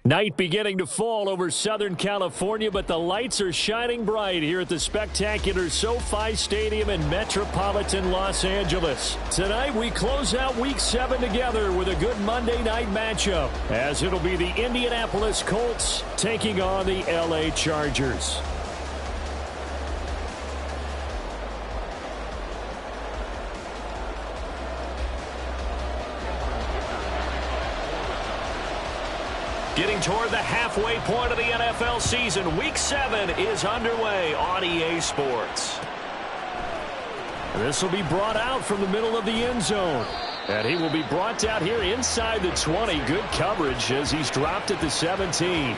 Night beginning to fall over Southern California, but the lights are shining bright here at the spectacular SoFi Stadium in metropolitan Los Angeles. Tonight, we close out Week 7 together with a good Monday night matchup, as it'll be the Indianapolis Colts taking on the LA Chargers. Getting toward the halfway point of the NFL season, Week 7 is underway on EA Sports. This will be brought out from the middle of the end zone. And he will be brought down here inside the 20. Good coverage as he's dropped at the 17.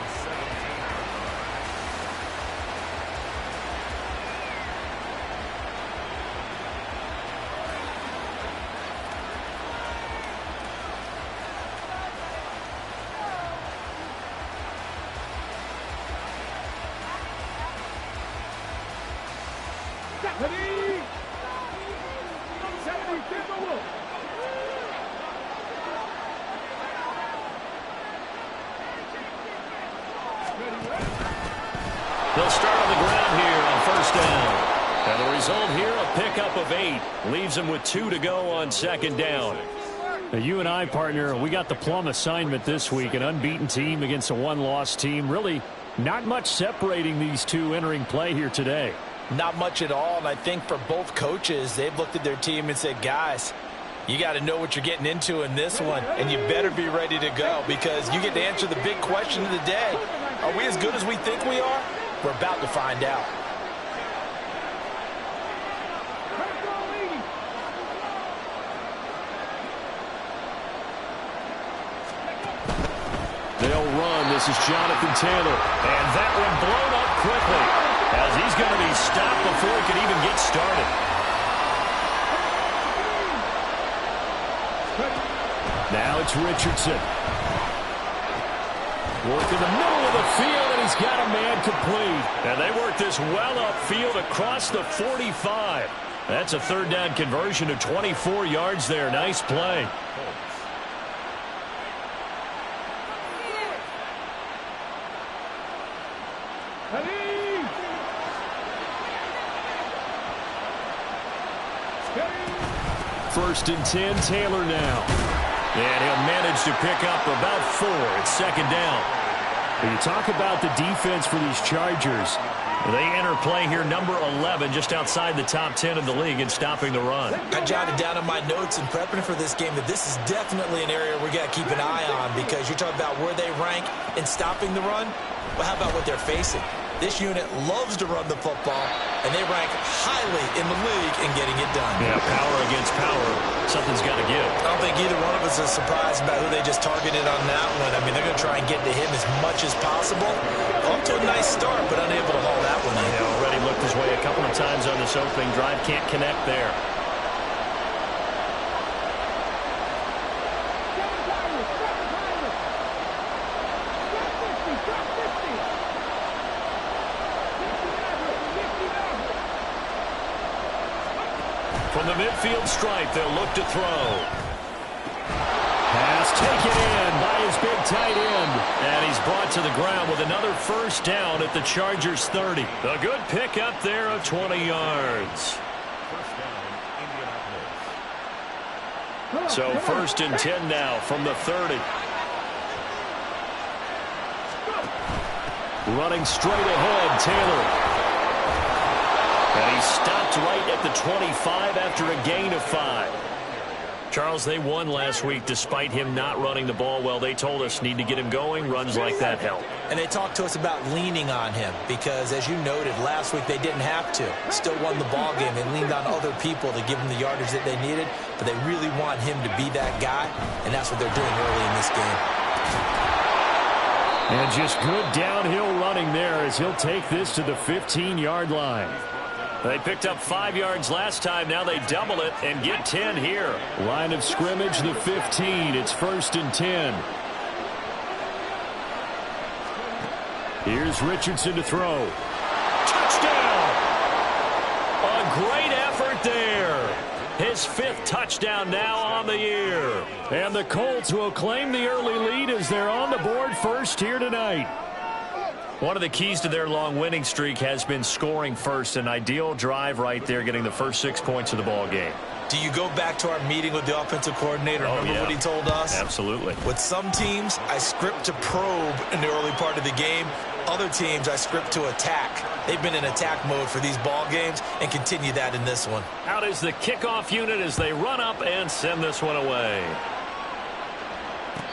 They'll start on the ground here on first down. And the result here, a pickup of 8. Leaves them with 2 to go on second down. Now, you and I, partner, we got the plum assignment this week. An unbeaten team against a one-loss team. Really not much separating these two entering play here today. Not much at all, and I think for both coaches, they've looked at their team and said, guys, you got to know what you're getting into in this one, and you better be ready to go because you get to answer the big question of the day. Are we as good as we think we are? We're about to find out. They'll run. This is Jonathan Taylor. And that one blown up quickly as he's going to be stopped before he can even get started. Now it's Richardson. Work in the middle of the field, and he's got a man complete. And they work this well upfield across the 45. That's a third down conversion of 24 yards there. Nice play. First and 10, Taylor now. And he'll manage to pick up about 4 at second down. When you talk about the defense for these Chargers, they enter play here number 11, just outside the top 10 in the league in stopping the run. I jotted down in my notes in prepping for this game that this is definitely an area we got to keep an eye on because you're talking about where they rank in stopping the run. Well, how about what they're facing? This unit loves to run the football, and they rank highly in the league in getting it done. Yeah, power against power. Something's got to give. I don't think either one of us is surprised about who they just targeted on that one. I mean, they're going to try and get to him as much as possible. Off to a nice start, but unable to haul that one in. Yeah, already looked his way a couple of times on this opening drive. Can't connect there. From the midfield stripe, they'll look to throw. Pass taken in by his big tight end. And he's brought to the ground with another first down at the Chargers 30. A good pickup there of 20 yards. So first and 10 now from the 30. Running straight ahead, Taylor. And he stopped right at the 25 after a gain of 5. Charles, they won last week despite him not running the ball well. They told us need to get him going. Runs like that help. And they talked to us about leaning on him because, as you noted, last week they didn't have to. Still won the ball game. They leaned on other people to give them the yardage that they needed, but they really want him to be that guy, and that's what they're doing early in this game. And just good downhill running there as he'll take this to the 15-yard line. They picked up 5 yards last time. Now they double it and get 10 here. Line of scrimmage, the 15. It's first and 10. Here's Richardson to throw. Touchdown! A great effort there. His 5th touchdown now on the year. And the Colts will claim the early lead as they're on the board first here tonight. One of the keys to their long winning streak has been scoring first. An ideal drive right there, getting the first 6 points of the ball game. Do you go back to our meeting with the offensive coordinator? Remember what he told us? Absolutely. With some teams, I script to probe in the early part of the game. Other teams, I script to attack. They've been in attack mode for these ball games and continue that in this one. Out is the kickoff unit as they run up and send this one away.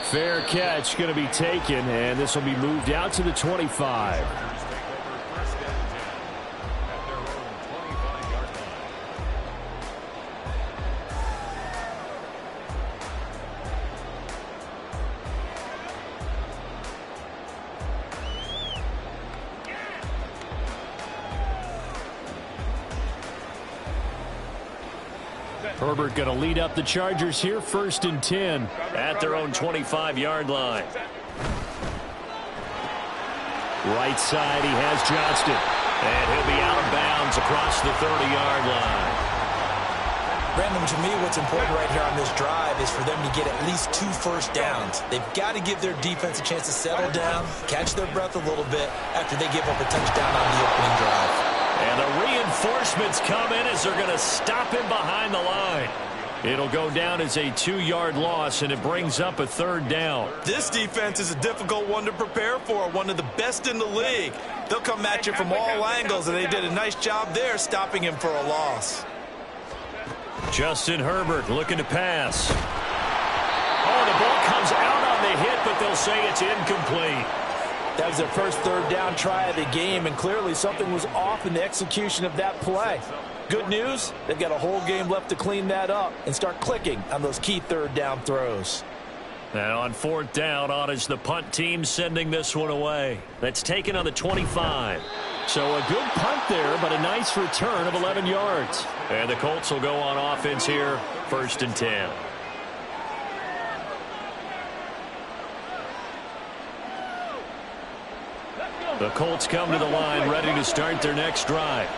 Fair catch going to be taken, and this will be moved out to the 25. Herbert going to lead up the Chargers here, 1st and 10 at their own 25-yard line. Right side, he has Johnston, and he'll be out of bounds across the 30-yard line. Brandon, to me, what's important right here on this drive is for them to get at least 2 first downs. They've got to give their defense a chance to settle down, catch their breath a little bit after they give up a touchdown on the opening drive. And the reinforcements come in as they're going to stop him behind the line. It'll go down as a 2-yard loss, and it brings up a 3rd down. This defense is a difficult one to prepare for, one of the best in the league. They'll come at you from all angles, and they did a nice job there stopping him for a loss. Justin Herbert looking to pass. Oh, the ball comes out on the hit, but they'll say it's incomplete. That was their first 3rd down try of the game, and clearly something was off in the execution of that play. Good news, they've got a whole game left to clean that up and start clicking on those key 3rd down throws. And on 4th down, on is the punt team sending this one away. That's taken on the 25. So a good punt there, but a nice return of 11 yards. And the Colts will go on offense here, 1st and 10. The Colts come to the line ready to start their next drive.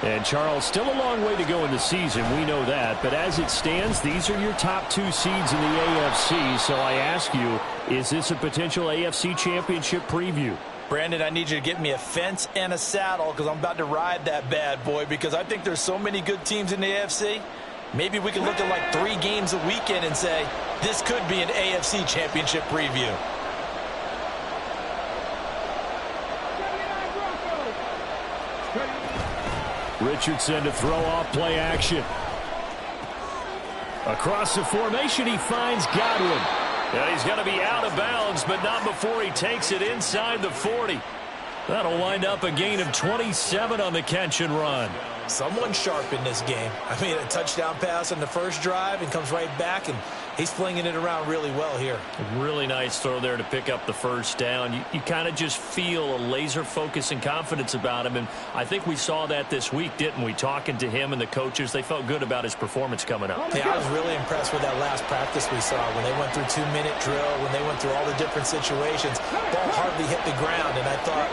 And, Charles, still a long way to go in the season. We know that. But as it stands, these are your top 2 seeds in the AFC. So I ask you, is this a potential AFC championship preview? Brandon, I need you to get me a fence and a saddle because I'm about to ride that bad boy because I think there's so many good teams in the AFC. Maybe we can look at like 3 games a weekend and say, this could be an AFC championship preview. Richardson to throw off play action. Across the formation, he finds Godwin. And he's going to be out of bounds, but not before he takes it inside the 40. That'll wind up a gain of 27 on the catch and run. Someone sharp in this game. I mean, a touchdown pass on the first drive and comes right back, and he's flinging it around really well here. A really nice throw there to pick up the first down. You kind of just feel a laser focus and confidence about him, and I think we saw that this week, didn't we? Talking to him and the coaches, they felt good about his performance coming up. Yeah, I was really impressed with that last practice we saw when they went through 2-minute drill, when they went through all the different situations. Ball hardly hit the ground, and I thought,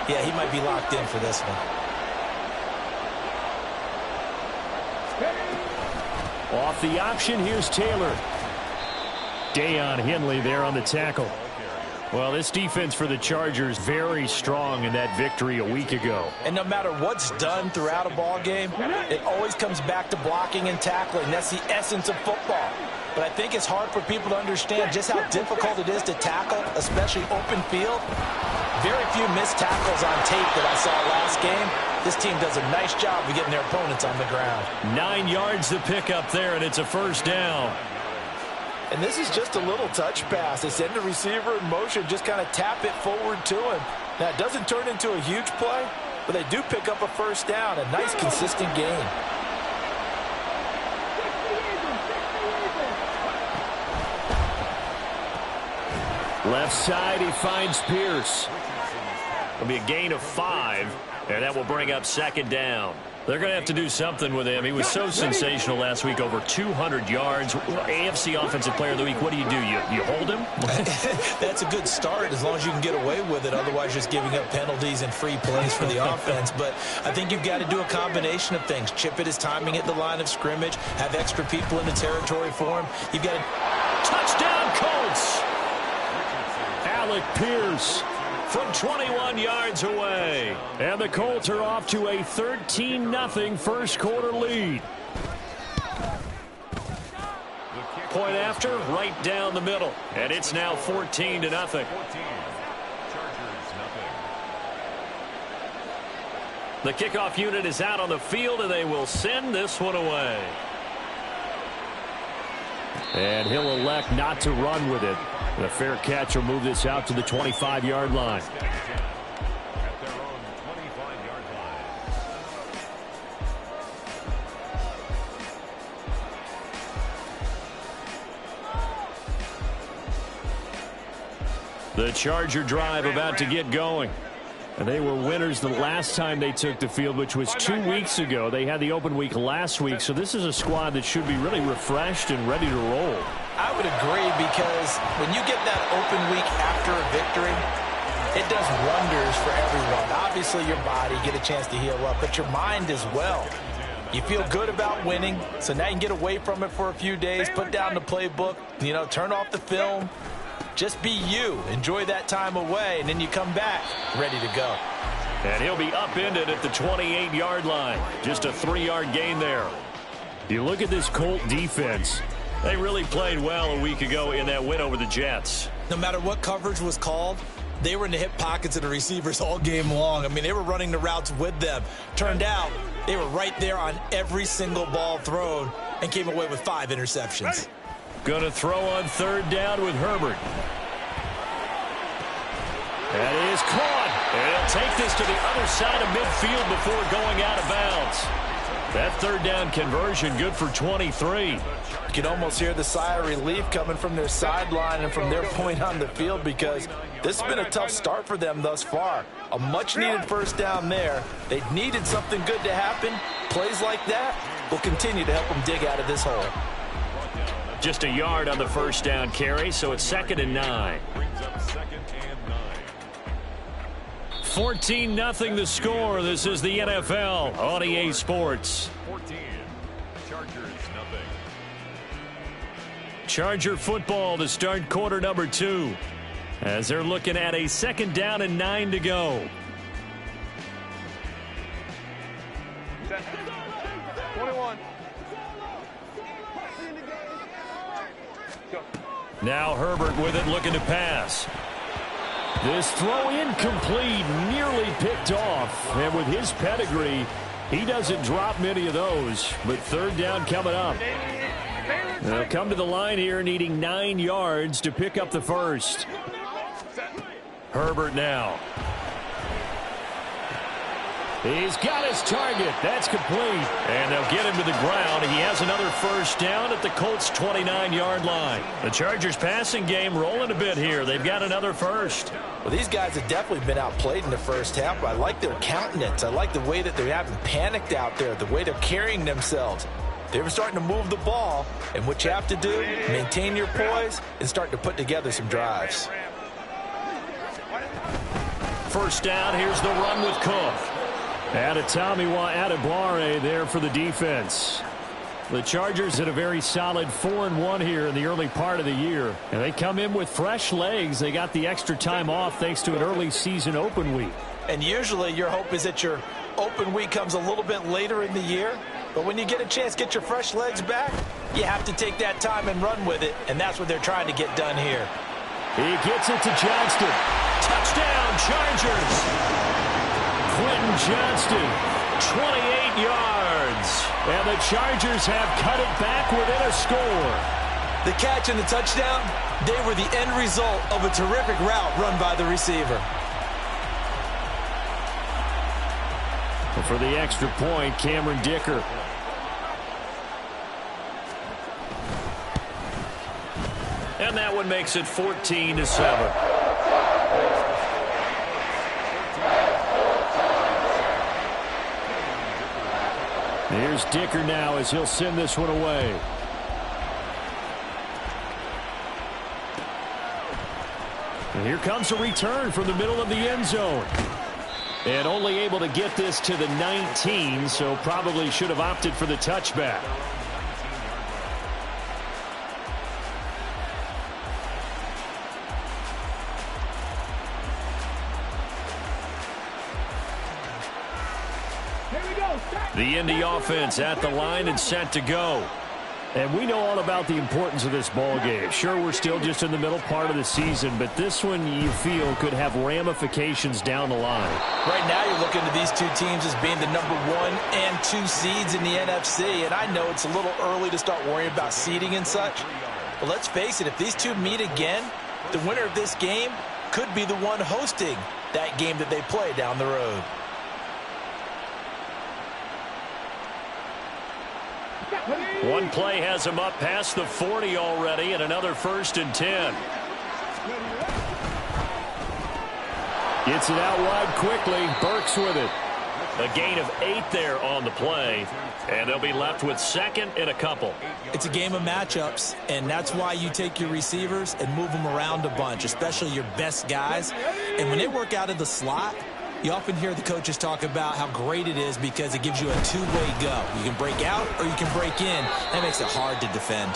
yeah, he might be locked in for this one. Off the option, here's Taylor. Deion Henley there on the tackle. Well, this defense for the Chargers very strong in that victory a week ago. And no matter what's done throughout a ball game, it always comes back to blocking and tackling. That's the essence of football. But I think it's hard for people to understand just how difficult it is to tackle, especially open field. Very few missed tackles on tape that I saw last game. This team does a nice job of getting their opponents on the ground. 9 yards to pick up there, and it's a first down. And this is just a little touch pass. They send the receiver in motion, just kind of tap it forward to him. Now, it doesn't turn into a huge play, but they do pick up a first down. A nice, consistent gain. Left side, he finds Pierce. It'll be a gain of 5, and that will bring up second down. They're going to have to do something with him. He was so sensational last week, over 200 yards. AFC Offensive Player of the Week, what do? You hold him? That's a good start as long as you can get away with it. Otherwise, just giving up penalties and free plays for the offense. But I think you've got to do a combination of things. Chip it his timing at the line of scrimmage. Have extra people in the territory for him. You've got to... Touchdown, Colts! Alec Pierce from 21 yards away. And the Colts are off to a 13-0 first quarter lead. Point after, right down the middle. And it's now 14-0. The kickoff unit is out on the field, and they will send this one away. And he'll elect not to run with it. The fair catch will move this out to the 25-yard line. The Charger drive about to get going. And they were winners the last time they took the field, which was 2 weeks ago. They had the open week last week, so this is a squad that should be really refreshed and ready to roll. I would agree, because when you get that open week after a victory, it does wonders for everyone. Obviously, your body, get a chance to heal up, but your mind as well. You feel good about winning, so now you can get away from it for a few days, put down the playbook, turn off the film. Just be you. Enjoy that time away, and then you come back ready to go. And he'll be upended at the 28-yard line. Just a 3-yard gain there. You look at this Colt defense. They really played well a week ago in that win over the Jets. No matter what coverage was called, they were in the hip pockets of the receivers all game long. I mean, they were running the routes with them. Turned out they were right there on every single ball thrown and came away with 5 interceptions. Going to throw on third down with Herbert. That is caught. And he'll take this to the other side of midfield before going out of bounds. That third down conversion good for 23. You can almost hear the sigh of relief coming from their sideline and from their point on the field, because this has been a tough start for them thus far. A much-needed first down there. They needed something good to happen. Plays like that will continue to help them dig out of this hole. Just a yard on the first down carry, so it's 2nd and 9. 14-0 the score. This is the NFL on EA Sports. 14. Chargers, nothing. Charger football to start quarter number 2. As they're looking at a 2nd down and 9 to go. 21. Now Herbert with it, looking to pass. This throw incomplete, nearly picked off. And with his pedigree, he doesn't drop many of those. But third down coming up. They'll come to the line here needing 9 yards to pick up the first. Herbert now. He's got his target. That's complete. And they'll get him to the ground. He has another first down at the Colts' 29-yard line. The Chargers passing game rolling a bit here. They've got another first. Well, these guys have definitely been outplayed in the first half. I like their countenance. I like the way that they haven't panicked out there, the way they're carrying themselves. They were starting to move the ball, and what you have to do, maintain your poise and start to put together some drives. First down, here's the run with Cook. Adetomiwa Adebawore there for the defense. The Chargers had a very solid 4-1 here in the early part of the year. And they come in with fresh legs. They got the extra time off thanks to an early season open week. And usually your hope is that your open week comes a little bit later in the year. But when you get a chance to get your fresh legs back, you have to take that time and run with it. And that's what they're trying to get done here. He gets it to Johnston. Touchdown, Chargers. Quentin Johnston, 28 yards. And the Chargers have cut it back within a score. The catch and the touchdown, they were the end result of a terrific route run by the receiver. For the extra point, Cameron Dicker. And that one makes it 14-7. Here's Dicker now as he'll send this one away. And here comes a return from the middle of the end zone. And only able to get this to the 19, so probably should have opted for the touchback. The Indy offense at the line and set to go. And we know all about the importance of this ball game. Sure, we're still just in the middle part of the season, but this one you feel could have ramifications down the line. Right now you're looking at these two teams as being the number 1 and 2 seeds in the NFC, and I know it's a little early to start worrying about seeding and such, but let's face it, if these two meet again, the winner of this game could be the one hosting that game that they play down the road. One play has him up past the 40 already, and another 1st and 10. Gets it out wide quickly. Burks with it. A gain of 8 there on the play, and they'll be left with 2nd and a couple. It's a game of matchups, and that's why you take your receivers and move them around a bunch, especially your best guys. And when they work out of the slot, you often hear the coaches talk about how great it is because it gives you a two-way go. You can break out or you can break in. That makes it hard to defend.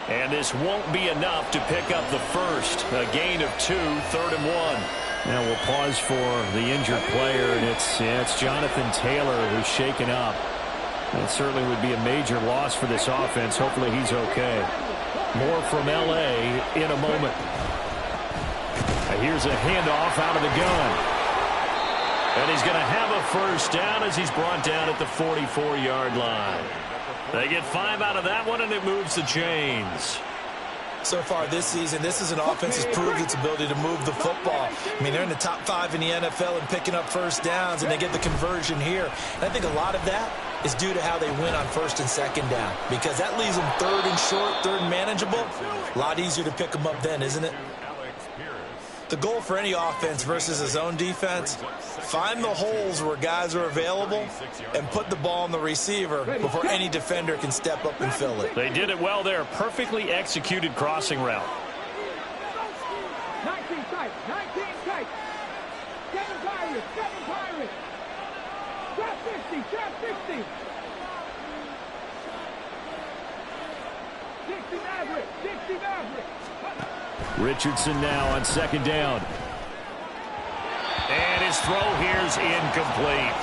And this won't be enough to pick up the first. A gain of 2, 3rd and 1. Now we'll pause for the injured player, and it's Jonathan Taylor who's shaken up. It certainly would be a major loss for this offense. Hopefully he's okay. More from L.A. in a moment. Here's a handoff out of the gun. And he's going to have a 1st down as he's brought down at the 44-yard line. They get 5 out of that one, and it moves the chains. So far this season, this is an offense that's proved its ability to move the football. I mean, they're in the top 5 in the NFL and picking up 1st downs, and they get the conversion here. And I think a lot of that is due to how they win on 1st and 2nd down, because that leaves them 3rd and short, 3rd and manageable. A lot easier to pick them up then, isn't it? The goal for any offense versus his own defense, find the holes where guys are available and put the ball on the receiver before any defender can step up and fill it. They did it well there. Perfectly executed crossing route. 19 tight, 19 tight. 7 Pirates, 7 Pirates. Drop 60, drop 60. 60 Maverick, 60 Maverick. Richardson now on 2nd down. And his throw here's incomplete.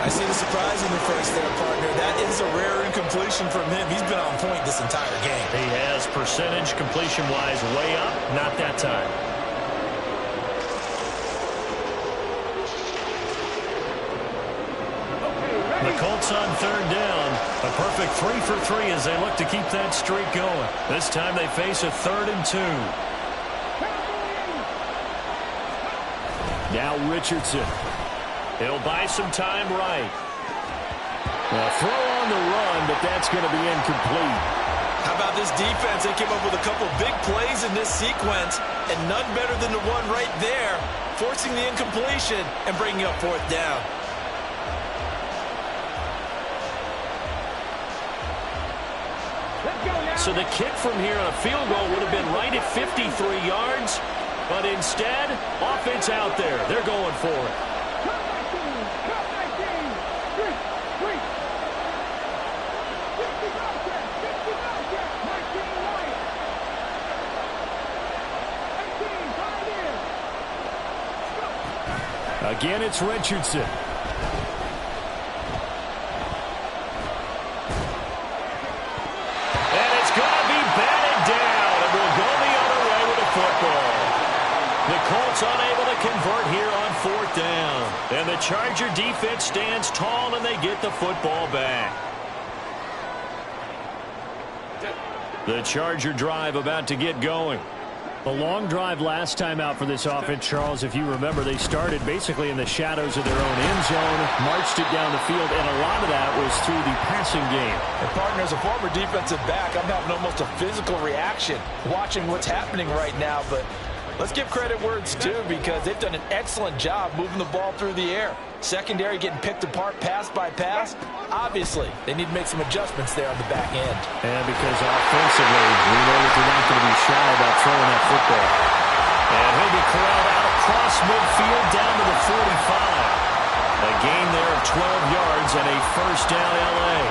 I see the surprise in your face there, partner. That is a rare incompletion from him. He's been on point this entire game. He has percentage completion-wise way up. Not that time. The Colts on 3rd down. A perfect 3 for 3 as they look to keep that streak going. This time they face a 3rd and 2. Now Richardson. He'll buy some time right. A throw on the run, but that's going to be incomplete. How about this defense? They came up with a couple big plays in this sequence, and none better than the one right there, forcing the incompletion and bringing up 4th down. So the kick from here on a field goal would have been right at 53 yards, but instead, offense out there. They're going for it. Again, it's Richardson. And it's going to be batted down, and we'll go the other way with the football. The Colts unable to convert here on 4th down. And the Charger defense stands tall, and they get the football back. The Charger drive about to get going. A long drive last time out for this offense, Charles. If you remember, they started basically in the shadows of their own end zone, marched it down the field, and a lot of that was through the passing game. And partner, as a former defensive back, I'm having almost a physical reaction watching what's happening right now, but Let's give credit where it's due because they've done an excellent job moving the ball through the air. Secondary getting picked apart pass by pass. Obviously, they need to make some adjustments there on the back end. And because offensively, we know that they're not going to be shy about throwing that football. And he'll be corralled out across midfield down to the 45. A gain there of 12 yards and a first down L.A.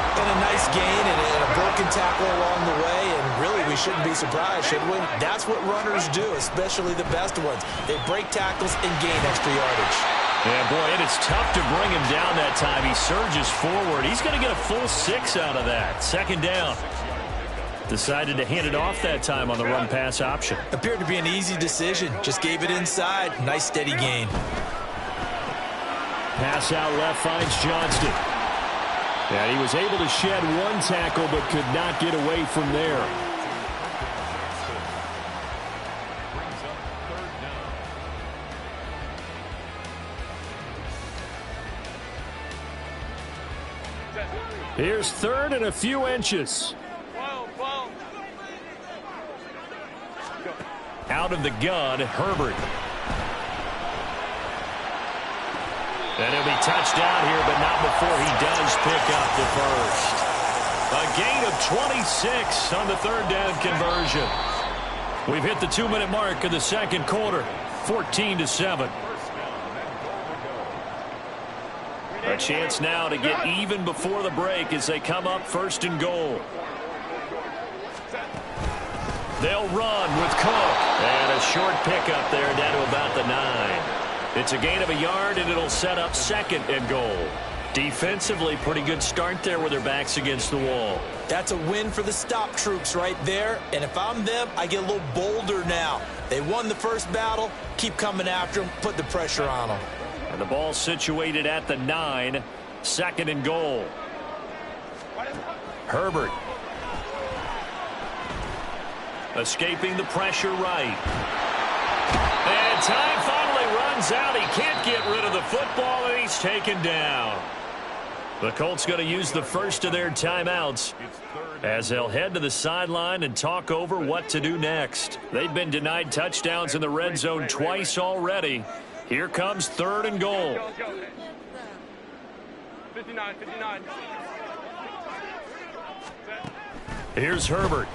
And a nice gain and a broken tackle along the way, and really we shouldn't be surprised, should we? That's what runners do, especially the best ones. They break tackles and gain extra yardage. Yeah, boy, it is tough to bring him down that time. He surges forward. He's going to get a full 6 out of that. Second down. Decided to hand it off that time on the run-pass option. Appeared to be an easy decision. Just gave it inside. Nice steady gain. Pass out left finds Johnston. And he was able to shed one tackle but could not get away from there. Here's third and a few inches. Out of the gun, Herbert. And he'll be touched down here, but not before he does pick up the first. A gain of 26 on the third down conversion. We've hit the 2-minute mark of the second quarter, 14-7. A chance now to get even before the break as they come up first and goal. They'll run with Cook. And a short pickup there down to about the 9. It's a gain of a yard, and it'll set up second and goal. Defensively, pretty good start there with their backs against the wall. That's a win for the stop troops right there. And if I'm them, I get a little bolder now. They won the first battle. Keep coming after them. Put the pressure on them. And the ball situated at the 9. Second and goal. Herbert. Escaping the pressure right. And time finally runs out. He can't get rid of the football, and he's taken down. The Colts going to use the first of their timeouts as they'll head to the sideline and talk over what to do next. They've been denied touchdowns in the red zone twice already. Here comes third and goal. 59. Here's Herbert.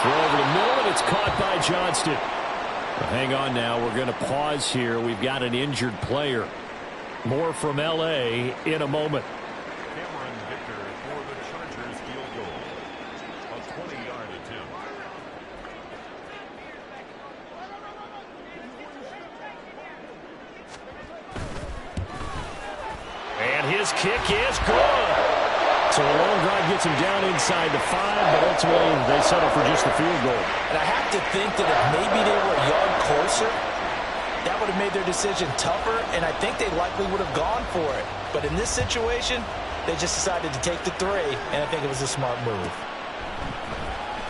Throw over the middle, and it's caught by Johnston. Well, hang on now. We're going to pause here. We've got an injured player. More from L.A. in a moment. Cameron Victor for the Chargers field goal. A 20-yard attempt. And his kick is good. So a long drive gets him down inside the 5, but ultimately they settle for just the field goal. And I have to think that if maybe they were a yard closer, that would have made their decision tougher, and I think they likely would have gone for it. But in this situation, they just decided to take the 3, and I think it was a smart move.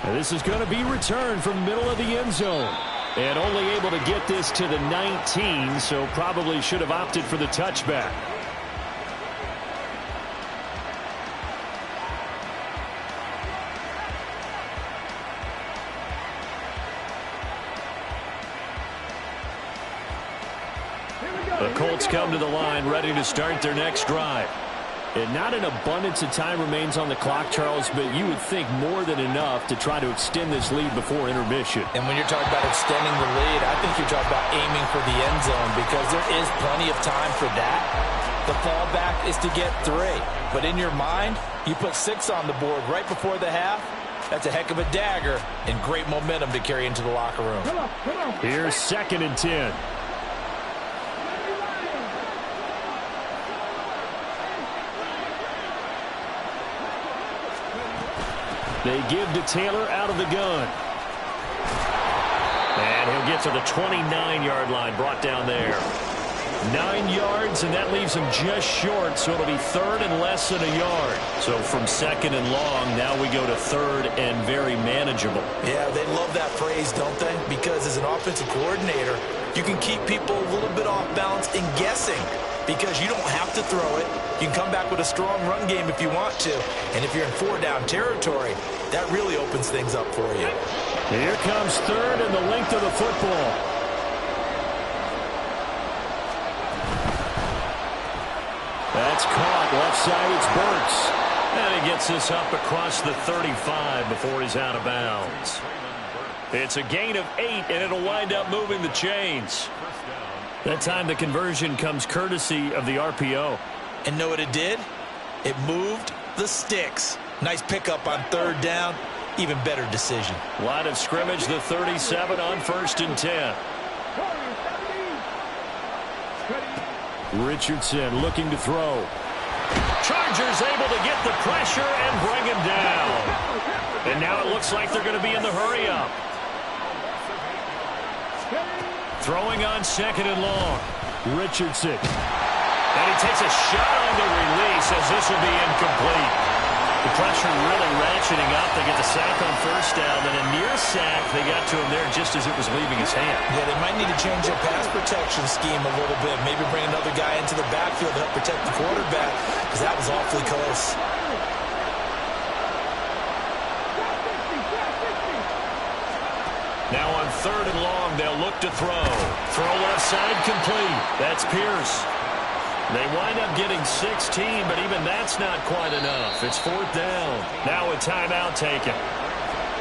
And this is going to be returned from middle of the end zone. And only able to get this to the 19, so probably should have opted for the touchback. The Colts come to the line ready to start their next drive. And not an abundance of time remains on the clock, Charles, but you would think more than enough to try to extend this lead before intermission. And when you're talking about extending the lead, I think you're talking about aiming for the end zone because there is plenty of time for that. The fallback is to get 3. But in your mind, you put 6 on the board right before the half. That's a heck of a dagger and great momentum to carry into the locker room. Here's second and 10. They give to Taylor out of the gun. And he'll get to the 29-yard line, brought down there. 9 yards, and that leaves him just short, so it'll be third and less than a yard. So from second and long, now we go to third and very manageable. Yeah, they love that phrase, don't they? Because as an offensive coordinator, you can keep people a little bit off balance and guessing. because you don't have to throw it. You can come back with a strong run game if you want to. And if you're in 4-down territory, that really opens things up for you. Here comes third and the length of the football. That's caught. Left side, it's Burks. And he gets this up across the 35 before he's out of bounds. It's a gain of 8, and it'll wind up moving the chains. That time the conversion comes courtesy of the RPO. And know what it did? It moved the sticks. Nice pickup on 3rd down. Even better decision. Line of scrimmage, the 37 on 1st and 10. Richardson looking to throw. Chargers able to get the pressure and bring him down. And now it looks like they're going to be in the hurry-up. Throwing on 2nd and long. Richardson. And he takes a shot on the release as this will be incomplete. The pressure really ratcheting up. They get the sack on 1st down. Then a near sack. They got to him there just as it was leaving his hand. Yeah, they might need to change their pass protection scheme a little bit. Maybe bring another guy into the backfield to help protect the quarterback, because that was awfully close. Now on 3rd and long, they'll look to throw. Throw left side complete. That's Pierce. They wind up getting 16, but even that's not quite enough. It's 4th down. Now a timeout taken.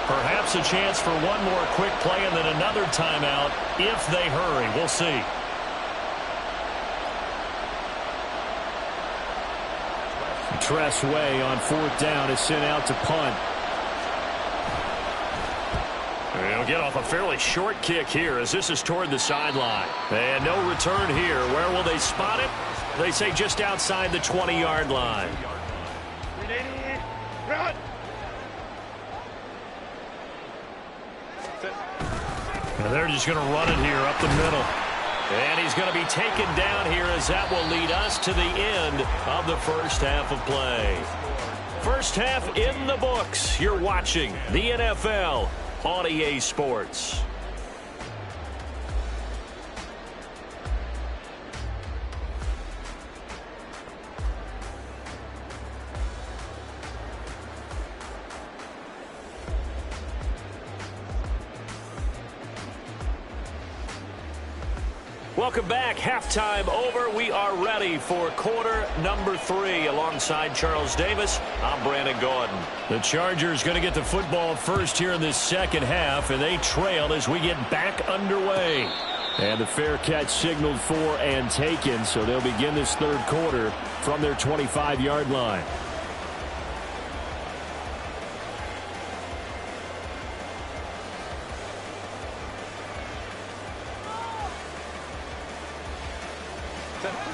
Perhaps a chance for one more quick play and then another timeout if they hurry. We'll see. Tress Way on 4th down is sent out to punt. They'll get off a fairly short kick here as this is toward the sideline. And no return here. Where will they spot it? They say just outside the 20-yard line. And they're just going to run it here up the middle. And he's going to be taken down here as that will lead us to the end of the first half of play. First half in the books. You're watching the NFL on EA Sports. Welcome back. Halftime over. We are ready for quarter number 3. Alongside Charles Davis, I'm Brandon Gaudin. The Chargers going to get the football first here in this second half, and they trail as we get back underway. And the fair catch signaled for and taken, so they'll begin this third quarter from their 25-yard line.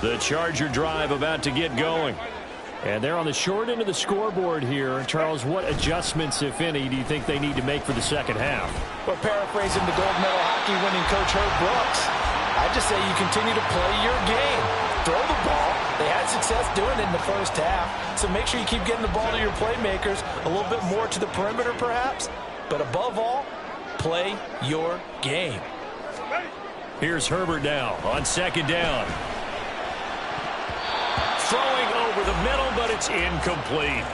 The Charger drive about to get going. And they're on the short end of the scoreboard here. Charles, what adjustments, if any, do you think they need to make for the second half? Well, paraphrasing the gold medal hockey winning coach Herb Brooks, I just say you continue to play your game. Throw the ball. They had success doing it in the first half. So make sure you keep getting the ball to your playmakers, a little bit more to the perimeter perhaps. But above all, play your game. Here's Herbert now on second down. Throwing over the middle, but it's incomplete.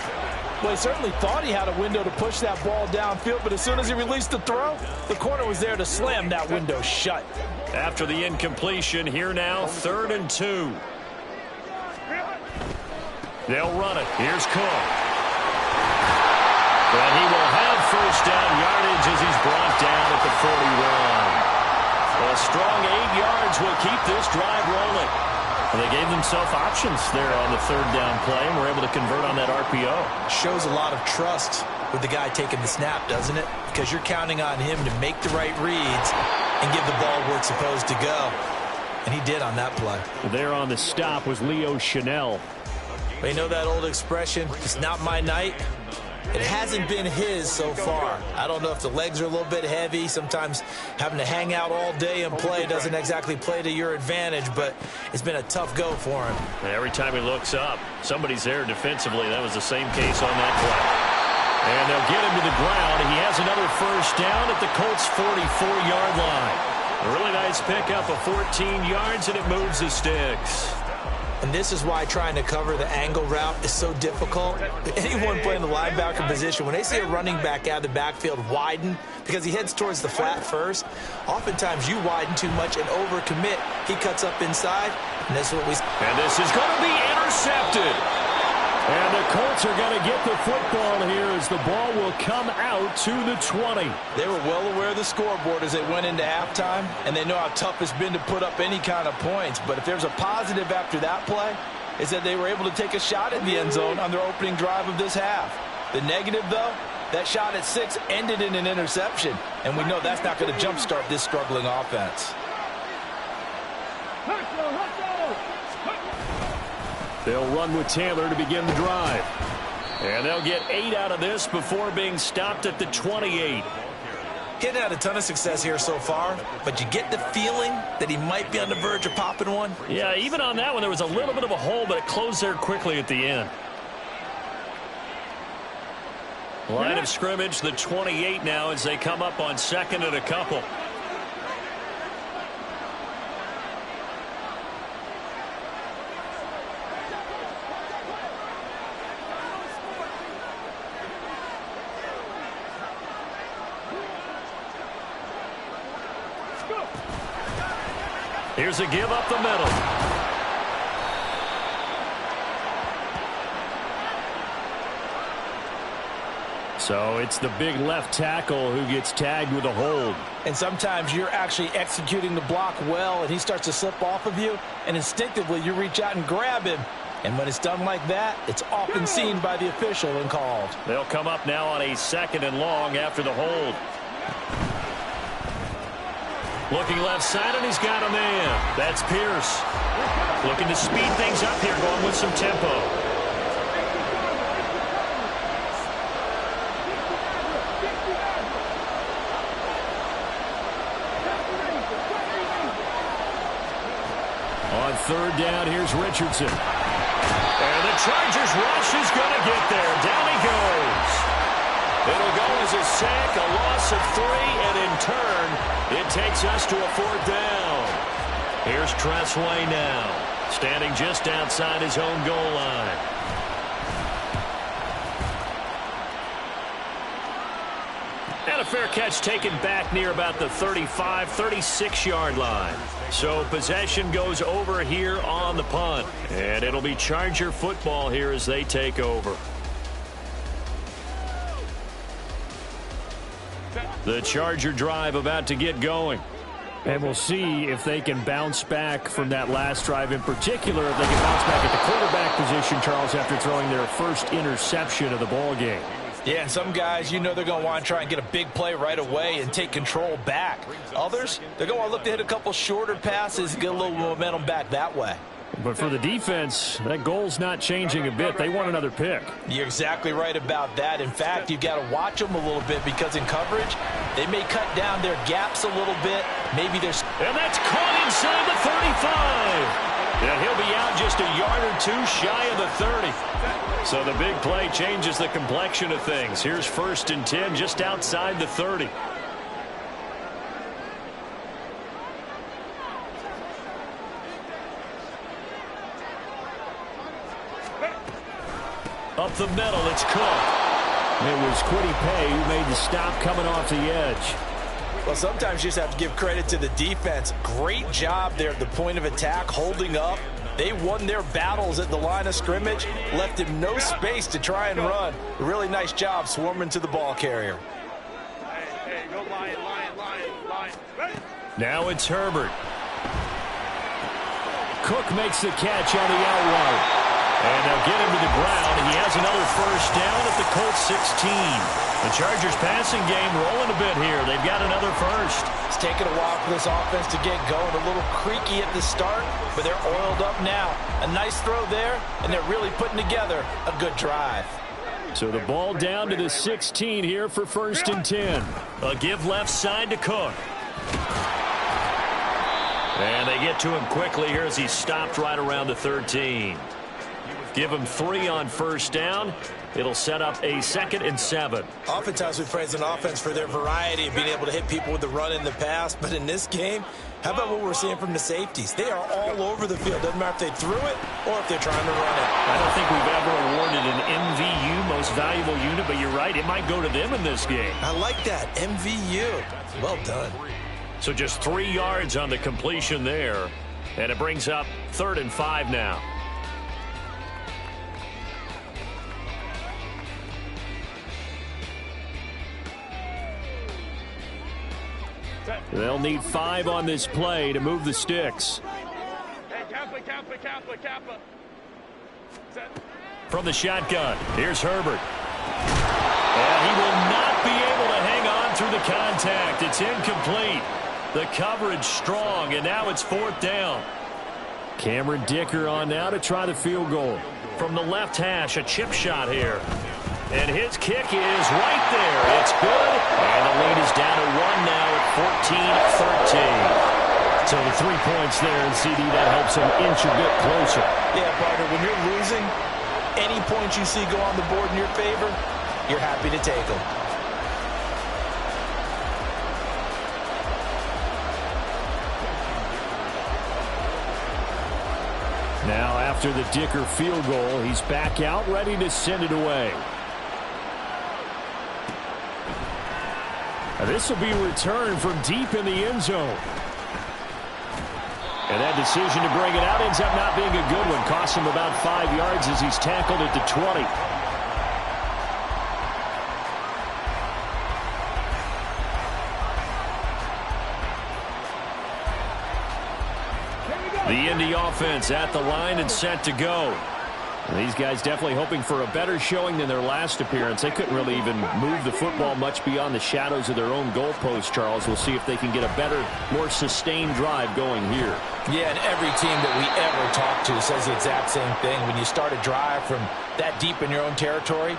Well, he certainly thought he had a window to push that ball downfield, but as soon as he released the throw, the corner was there to slam that window shut. After the incompletion, here now, 3rd and 2. They'll run it. Here's Cook. And he will have first down yardage as he's brought down at the 41. A strong 8 yards will keep this drive rolling. And they gave themselves options there on the 3rd down play and were able to convert on that RPO. Shows a lot of trust with the guy taking the snap, doesn't it? Because you're counting on him to make the right reads and give the ball where it's supposed to go. And he did on that play. There on the stop was Leo Chanel. But you know that old expression, it's not my night? It hasn't been his so far. I don't know if the legs are a little bit heavy. Sometimes having to hang out all day and play doesn't exactly play to your advantage, but it's been a tough go for him. And every time he looks up, somebody's there defensively. That was the same case on that play. And they'll get him to the ground. He has another first down at the Colts' 44-yard line. A really nice pickup of 14 yards, and it moves the sticks. And this is why trying to cover the angle route is so difficult. Anyone playing the linebacker position, when they see a running back out of the backfield widen because he heads towards the flat first, oftentimes you widen too much and overcommit. He cuts up inside, and this is what we see. And this is going to be intercepted. And the Colts are going to get the football here as the ball will come out to the 20. They were well aware of the scoreboard as they went into halftime, and they know how tough it's been to put up any kind of points. But if there's a positive after that play, is that they were able to take a shot at the end zone on their opening drive of this half. The negative, though, that shot at 6 ended in an interception, and we know that's not going to jumpstart this struggling offense. They'll run with Taylor to begin the drive. And they'll get 8 out of this before being stopped at the 28. Getting had a ton of success here so far, but you get the feeling that he might be on the verge of popping one. Yeah, even on that one, there was a little bit of a hole, but it closed there quickly at the end. Line of scrimmage, the 28 now as they come up on 2nd and a couple. Here's a give up the middle. So it's the big left tackle who gets tagged with a hold. And sometimes you're actually executing the block well, and he starts to slip off of you, and instinctively you reach out and grab him. And when it's done like that, it's often seen by the official and called. They'll come up now on a 2nd and long after the hold. Looking left side, and he's got a man. That's Pierce. Looking to speed things up here, going with some tempo. On 3rd down, here's Richardson. And the Chargers rush is going to get there. Down he goes. It'll go as a sack, a loss of 3, and in turn, it takes us to a 4th down. Here's Tressway now, standing just outside his own goal line. And a fair catch taken back near about the 35, 36-yard line. So possession goes over here on the punt. And it'll be Charger football here as they take over. The Charger drive about to get going. And we'll see if they can bounce back from that last drive in particular, if they can bounce back at the quarterback position, Charles, after throwing their first interception of the ball game. Yeah, and some guys, you know they're going to want to try and get a big play right away and take control back. Others, they're going to want to look to hit a couple shorter passes and get a little momentum back that way. But for the defense, that goal's not changing a bit. They want another pick. You're exactly right about that. In fact, you've got to watch them a little bit because in coverage, they may cut down their gaps a little bit. Maybe there's... And that's caught inside the 35. And he'll be out just a yard or 2 shy of the 30. So the big play changes the complexion of things. Here's 1st and 10 just outside the 30. Up the middle, it's Cook. It was Kwity Paye who made the stop coming off the edge. Well, sometimes you just have to give credit to the defense. Great job there at the point of attack, holding up. They won their battles at the line of scrimmage, left him no space to try and run. A really nice job swarming to the ball carrier. Hey, go Lion. Now it's Herbert. Cook makes the catch on the out route. And they'll get him to the ground. He has another 1st down at the Colts 16. The Chargers passing game rolling a bit here. They've got another 1st. It's taken a while for this offense to get going. A little creaky at the start, but they're oiled up now. A nice throw there, and they're really putting together a good drive. So the ball down to the 16 here for 1st and 10. A give left side to Cook. And they get to him quickly here as he's stopped right around the 13. Give him 3 on first down. It'll set up a 2nd and 7. Oftentimes we praise an offense for their variety of being able to hit people with the run in the pass. But in this game, how about what we're seeing from the safeties? They are all over the field. Doesn't matter if they threw it or if they're trying to run it. I don't think we've ever awarded an MVU, most valuable unit, but you're right. It might go to them in this game. I like that. MVU. Well done. So just 3 yards on the completion there. And it brings up 3rd and 5 now. They'll need 5 on this play to move the sticks. From the shotgun, here's Herbert. And he will not be able to hang on through the contact. It's incomplete. The coverage strong, and now it's 4th down. Cameron Dicker on now to try the field goal. From the left hash, a chip shot here. And his kick is right there. It's good. And the lead is down to 1 now at 14-13. So the 3 points there, and CD, that helps him inch a bit closer. Yeah, partner, when you're losing, any points you see go on the board in your favor, you're happy to take them. Now after the Dicker field goal, he's back out ready to send it away. Now this will be returned from deep in the end zone. And that decision to bring it out ends up not being a good one. Costs him about 5 yards as he's tackled at the 20. The Indy offense at the line and set to go. And these guys definitely hoping for a better showing than their last appearance. They couldn't really even move the football much beyond the shadows of their own goalpost, Charles. We'll see if they can get a better, more sustained drive going here. Yeah, and every team that we ever talk to says the exact same thing. When you start a drive from that deep in your own territory,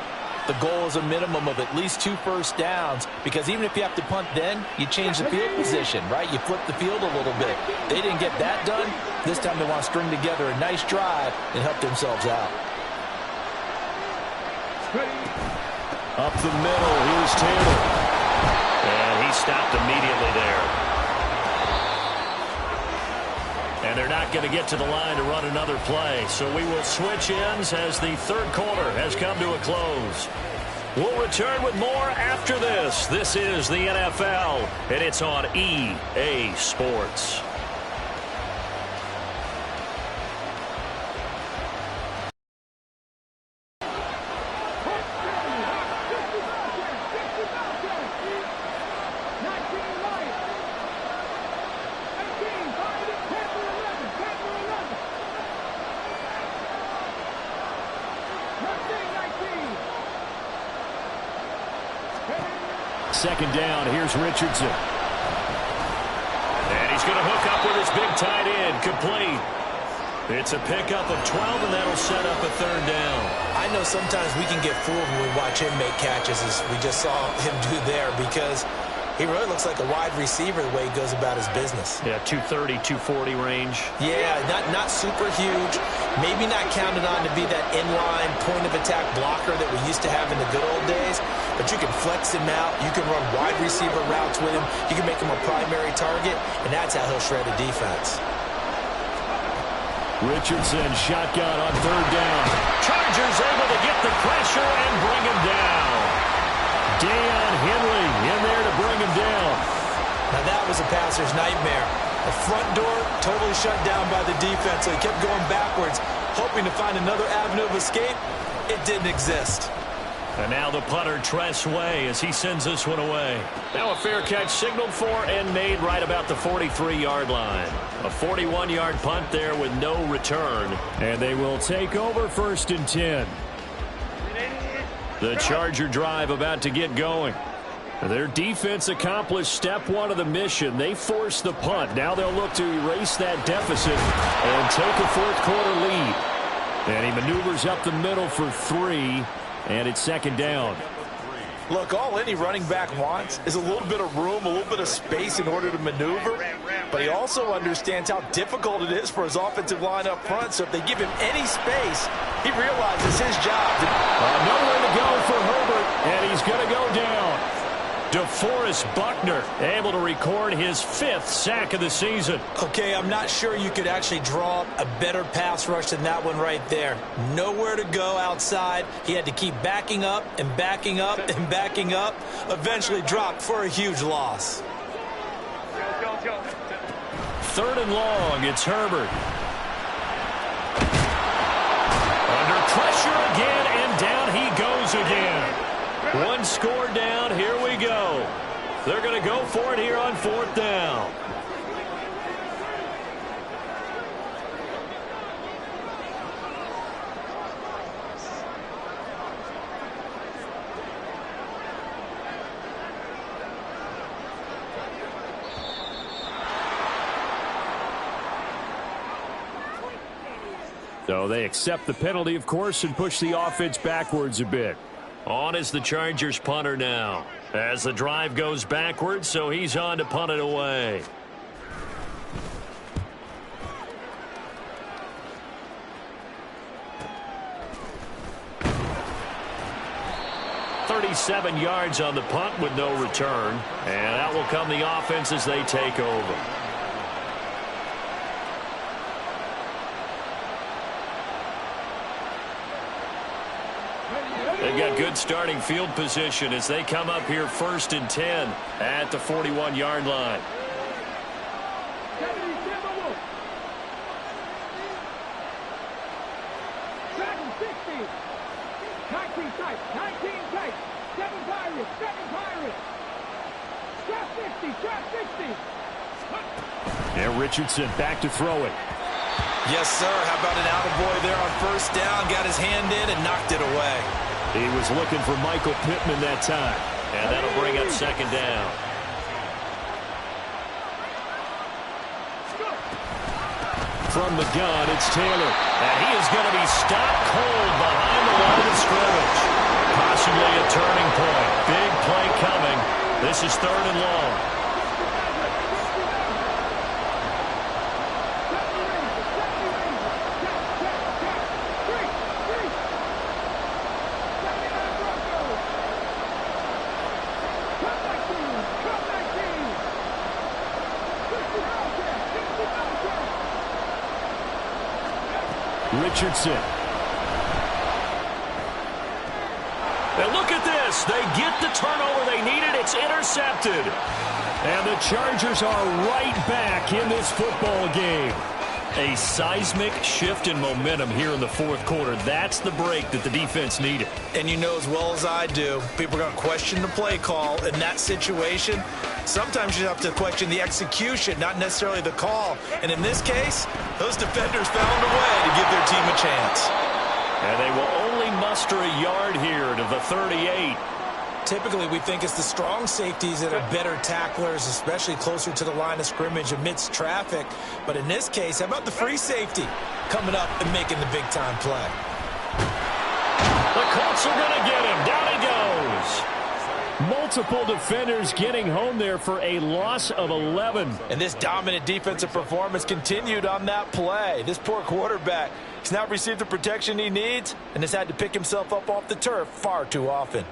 the goal is a minimum of at least 2 first downs, because even if you have to punt then, you change the field position, right? You flip the field a little bit. They didn't get that done. This time they want to string together a nice drive and help themselves out. Up the middle, here's Taylor. And he stopped immediately there. And they're not going to get to the line to run another play. So we will switch ends as the 3rd quarter has come to a close. We'll return with more after this. This is the NFL, and it's on EA Sports. Second down, here's Richardson. And he's going to hook up with his big tight end, complete. It's a pickup of 12, and that'll set up a 3rd down. I know sometimes we can get fooled when we watch him make catches, as we just saw him do there, because he really looks like a wide receiver the way he goes about his business. Yeah, 230, 240 range. Yeah, not super huge. Maybe not counted on to be that inline point-of-attack blocker that we used to have in the good old days. But you can flex him out. You can run wide receiver routes with him. You can make him a primary target, and that's how he'll shred a defense. Richardson, shotgun on 3rd down. Chargers able to get the pressure and bring him down. Deion Henley in there to bring him down. Now that was a passer's nightmare. The front door totally shut down by the defense, so he kept going backwards, hoping to find another avenue of escape. It didn't exist. And now the punter, Tress Way, as he sends this one away. Now a fair catch signaled for and made right about the 43-yard line. A 41-yard punt there with no return. And they will take over 1st and 10. The Charger drive about to get going. Their defense accomplished step 1 of the mission. They forced the punt. Now they'll look to erase that deficit and take a 4th quarter lead. And he maneuvers up the middle for 3. And it's 2nd down. Look, all any running back wants is a little bit of room, a little bit of space in order to maneuver. But he also understands how difficult it is for his offensive line up front. So if they give him any space, He realizes his job. Nowhere to go for Herbert, and he's going to go down. DeForest Buckner able to record his 5th sack of the season. Okay, I'm not sure you could actually draw up a better pass rush than that one right there. Nowhere to go outside. He had to keep backing up and backing up and backing up. Eventually dropped for a huge loss. 3rd and long, it's Herbert. Under pressure again, and down he goes again. 1 score down, here we go. They're going to go for it here on 4th down. So they accept the penalty, of course, and push the offense backwards a bit. On is the Chargers punter now. As the drive goes backwards, so he's on to punt it away. "37 yards on the punt with no return. And out will come the offense as they take over. They've got good starting field position as they come up here 1st and 10 at the 41-yard line. And Richardson back to throw it. Yes, sir. How about an attaboy there on 1st down? Got his hand in and knocked it away. He was looking for Michael Pittman that time. And that'll bring up 2nd down. From the gun, it's Taylor. And he is going to be stopped cold behind the line of scrimmage. Possibly a turning point. Big play coming. This is 3rd and long. Richardson. And look at this. They get the turnover they needed. It's intercepted. And the Chargers are right back in this football game. A seismic shift in momentum here in the 4th quarter. That's the break that the defense needed. And you know as well as I do, people are going to question the play call in that situation. Sometimes you have to question the execution, not necessarily the call. And in this case, those defenders found a way to give their team a chance. And they will only muster a yard here to the 38. Typically, we think it's the strong safeties that are better tacklers, especially closer to the line of scrimmage amidst traffic. But in this case, how about the free safety coming up and making the big-time play? The Colts are going to get him. Down he goes. Multiple defenders getting home there for a loss of 11. And this dominant defensive performance continued on that play. This poor quarterback has not received the protection he needs and has had to pick himself up off the turf far too often.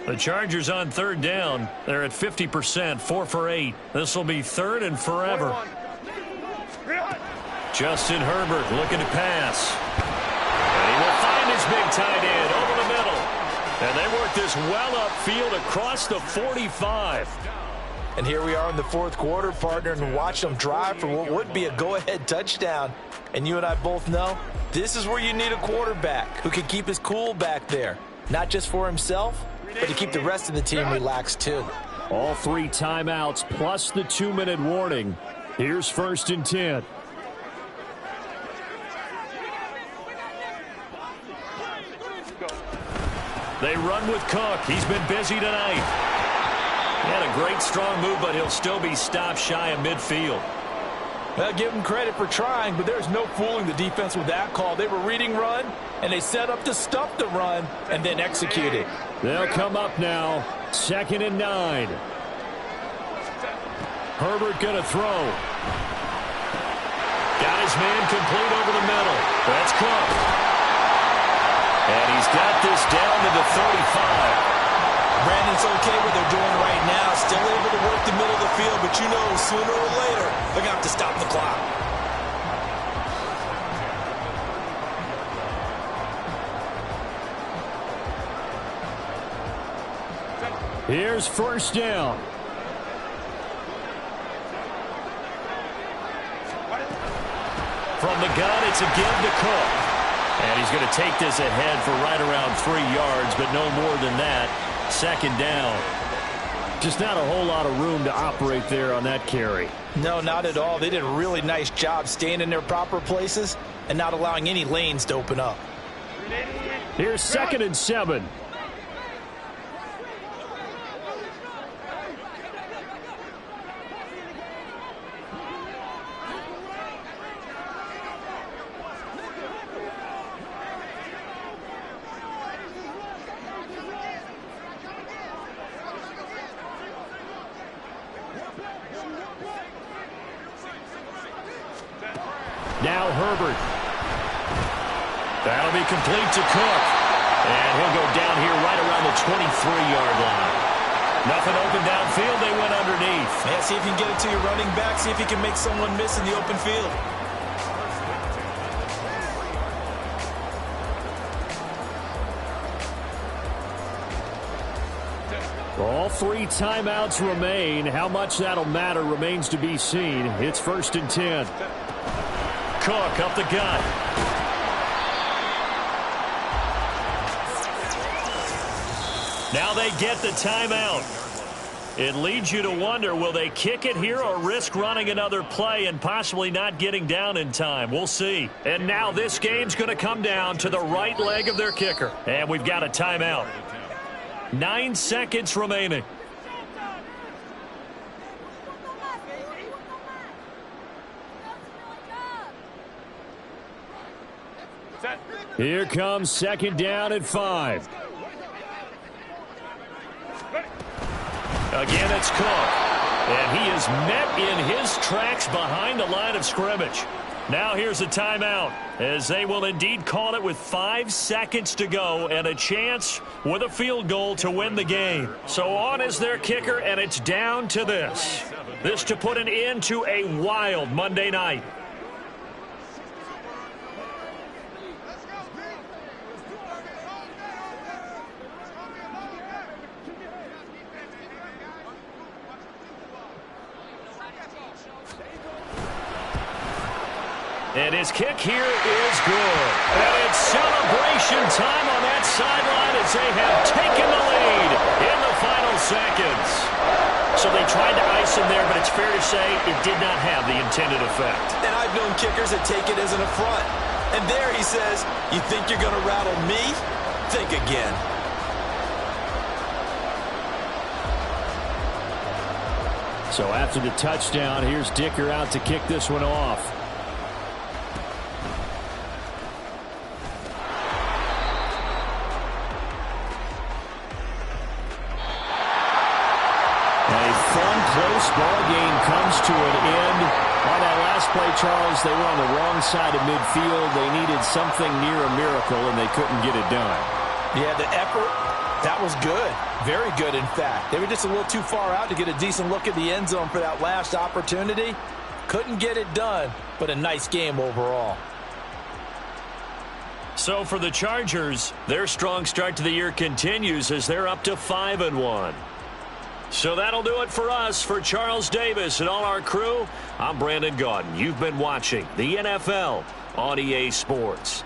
The Chargers on 3rd down. They're at 50%, 4 for 8. This will be 3rd and forever. Justin Herbert looking to pass. And he will find his big tight end over the middle. And they work this well upfield across the 45. And here we are in the 4th quarter, partner, and watch them drive for what would be a go-ahead touchdown. And you and I both know this is where you need a quarterback who can keep his cool back there. Not just for himself, but to keep the rest of the team relaxed too. All 3 timeouts plus the 2-minute warning. Here's 1st and 10. They run with Cook. He's been busy tonight. He had a great strong move, but he'll still be stopped shy of midfield. Well, give them credit for trying, but there's no fooling the defense with that call. They were reading run, and they set up to stop the run and then execute it. They'll come up now. 2nd and 9. Herbert going to throw. Got his man complete over the middle. That's Cook. And he's got this down to the 35. Brandon's okay what they're doing right now. Still able to work the middle of the field, but you know sooner or later they're going to have to stop the clock. Here's 1st down. From the gun, it's a give to Cook. And he's going to take this ahead for right around 3 yards, but no more than that. 2nd down. Just not a whole lot of room to operate there on that carry. No, not at all. They did a really nice job staying in their proper places and not allowing any lanes to open up. Here's 2nd and 7. Now Herbert. That'll be complete to Cook. And he'll go down here right around the 23-yard line. Nothing open downfield. They went underneath. Yeah, see if you can get it to your running back. See if you can make someone miss in the open field. All 3 timeouts remain. How much that'll matter remains to be seen. It's 1st and 10. Cook up the gut. Now they get the timeout. It leads you to wonder, will they kick it here or risk running another play and possibly not getting down in time? We'll see. And now this game's going to come down to the right leg of their kicker. And we've got a timeout. 9 seconds remaining. Here comes 2nd down and 5. Again, it's Cook. And he is met in his tracks behind the line of scrimmage. Now here's a timeout, as they will indeed call it with 5 seconds to go and a chance with a field goal to win the game. So on is their kicker, and it's down to this. This to put an end to a wild Monday night. And his kick here is good. And it's celebration time on that sideline as they have taken the lead in the final seconds. So they tried to ice him there, but it's fair to say it did not have the intended effect. And I've known kickers that take it as an affront. And there he says, you think you're going to rattle me? Think again. So after the touchdown, here's Dicker out to kick this one off. Close ball game comes to an end. On that last play, Charles, they were on the wrong side of midfield. They needed something near a miracle, and they couldn't get it done. Yeah, the effort, that was good. Very good, in fact. They were just a little too far out to get a decent look at the end zone for that last opportunity. Couldn't get it done, but a nice game overall. So for the Chargers, their strong start to the year continues as they're up to 5-1. So that'll do it for us. For Charles Davis and all our crew, I'm Brandon Gaudin. You've been watching the NFL on EA Sports.